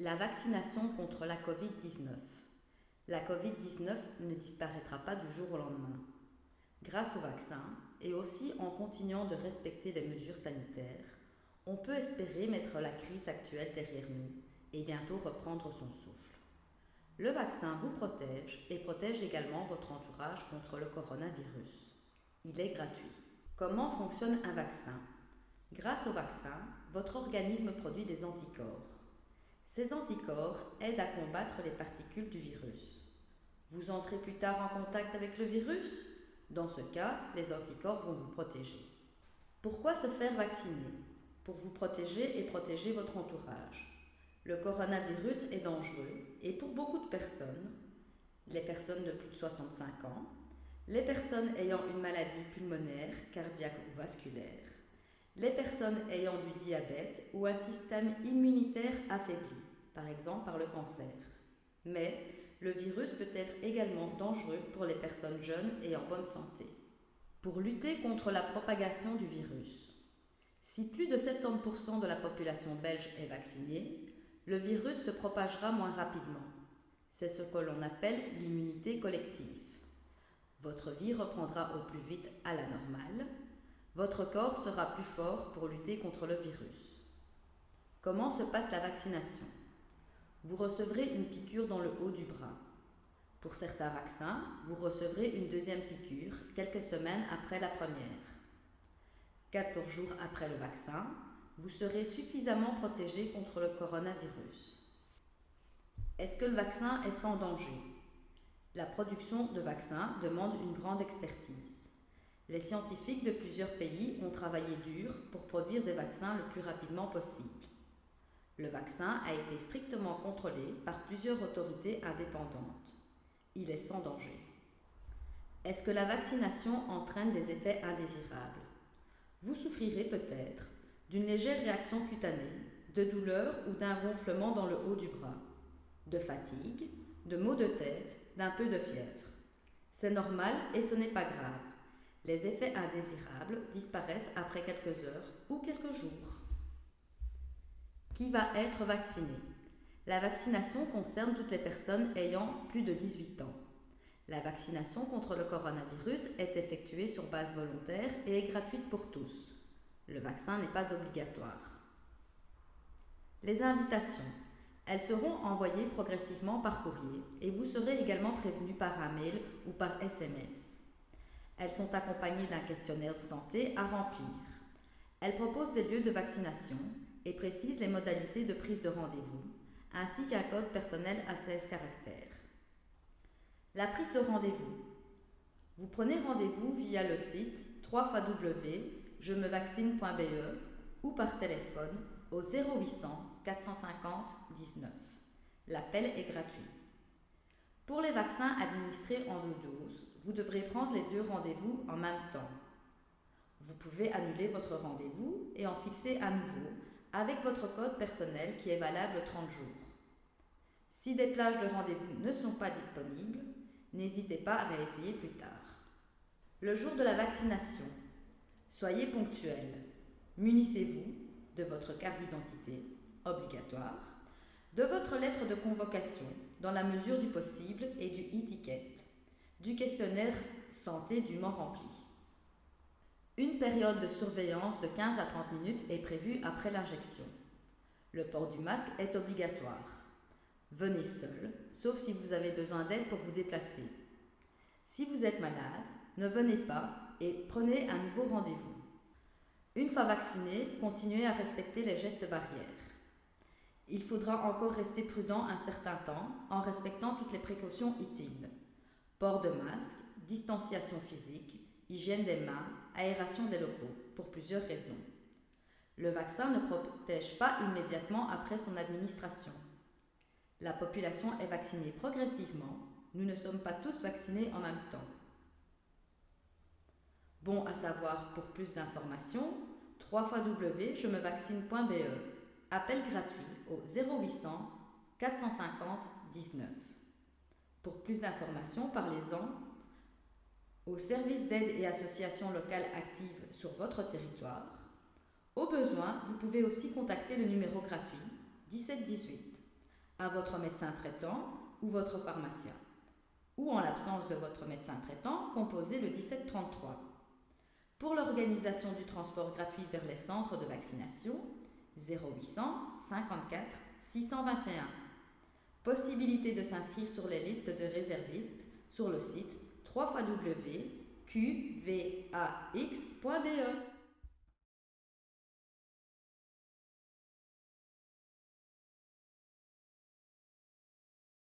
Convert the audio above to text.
La vaccination contre la Covid-19. La Covid-19 ne disparaîtra pas du jour au lendemain. Grâce au vaccin, et aussi en continuant de respecter les mesures sanitaires, on peut espérer mettre la crise actuelle derrière nous et bientôt reprendre son souffle. Le vaccin vous protège et protège également votre entourage contre le coronavirus. Il est gratuit. Comment fonctionne un vaccin ? Grâce au vaccin, votre organisme produit des anticorps. Ces anticorps aident à combattre les particules du virus. Vous entrez plus tard en contact avec le virus ? Dans ce cas, les anticorps vont vous protéger. Pourquoi se faire vacciner ? Pour vous protéger et protéger votre entourage. Le coronavirus est dangereux et pour beaucoup de personnes, les personnes de plus de 65 ans, les personnes ayant une maladie pulmonaire, cardiaque ou vasculaire, les personnes ayant du diabète ou un système immunitaire affaibli, par exemple par le cancer. Mais le virus peut être également dangereux pour les personnes jeunes et en bonne santé. Pour lutter contre la propagation du virus, si plus de 70% de la population belge est vaccinée, le virus se propagera moins rapidement. C'est ce que l'on appelle l'immunité collective. Votre vie reprendra au plus vite à la normale. Votre corps sera plus fort pour lutter contre le virus. Comment se passe la vaccination ? Vous recevrez une piqûre dans le haut du bras. Pour certains vaccins, vous recevrez une deuxième piqûre quelques semaines après la première. 14 jours après le vaccin, vous serez suffisamment protégé contre le coronavirus. Est-ce que le vaccin est sans danger ? La production de vaccins demande une grande expertise. Les scientifiques de plusieurs pays ont travaillé dur pour produire des vaccins le plus rapidement possible. Le vaccin a été strictement contrôlé par plusieurs autorités indépendantes. Il est sans danger. Est-ce que la vaccination entraîne des effets indésirables ? Vous souffrirez peut-être d'une légère réaction cutanée, de douleur ou d'un gonflement dans le haut du bras, de fatigue, de maux de tête, d'un peu de fièvre. C'est normal et ce n'est pas grave. Les effets indésirables disparaissent après quelques heures ou quelques jours. Qui va être vacciné ? La vaccination concerne toutes les personnes ayant plus de 18 ans. La vaccination contre le coronavirus est effectuée sur base volontaire et est gratuite pour tous. Le vaccin n'est pas obligatoire. Les invitations. Elles seront envoyées progressivement par courrier et vous serez également prévenu par un mail ou par SMS. Elles sont accompagnées d'un questionnaire de santé à remplir. Elles proposent des lieux de vaccination et précisent les modalités de prise de rendez-vous, ainsi qu'un code personnel à 16 caractères. La prise de rendez-vous. Vous prenez rendez-vous via le site www.jemevaccine.be ou par téléphone au 0800 450 19. L'appel est gratuit. Pour les vaccins administrés en 2 doses, vous devrez prendre les 2 rendez-vous en même temps. Vous pouvez annuler votre rendez-vous et en fixer un nouveau avec votre code personnel qui est valable 30 jours. Si des plages de rendez-vous ne sont pas disponibles, n'hésitez pas à réessayer plus tard. Le jour de la vaccination, soyez ponctuel. Munissez-vous de votre carte d'identité, obligatoire, de votre lettre de convocation dans la mesure du possible et du e-ticket, du questionnaire santé dûment rempli. Une période de surveillance de 15 à 30 minutes est prévue après l'injection. Le port du masque est obligatoire. Venez seul, sauf si vous avez besoin d'aide pour vous déplacer. Si vous êtes malade, ne venez pas et prenez un nouveau rendez-vous. Une fois vacciné, continuez à respecter les gestes barrières. Il faudra encore rester prudent un certain temps en respectant toutes les précautions utiles. Port de masque, distanciation physique, hygiène des mains, aération des locaux, pour plusieurs raisons. Le vaccin ne protège pas immédiatement après son administration. La population est vaccinée progressivement, nous ne sommes pas tous vaccinés en même temps. Bon à savoir pour plus d'informations, www.jemevaccine.be. Appel gratuit au 0800 450 19. Pour plus d'informations, parlez-en au service d'aide et associations locales actives sur votre territoire. Au besoin, vous pouvez aussi contacter le numéro gratuit 17 18. à votre médecin traitant ou votre pharmacien. Ou en l'absence de votre médecin traitant, composez le 1733. Pour l'organisation du transport gratuit vers les centres de vaccination, 0800 54 621. Possibilité de s'inscrire sur les listes de réservistes sur le site www.qvax.be.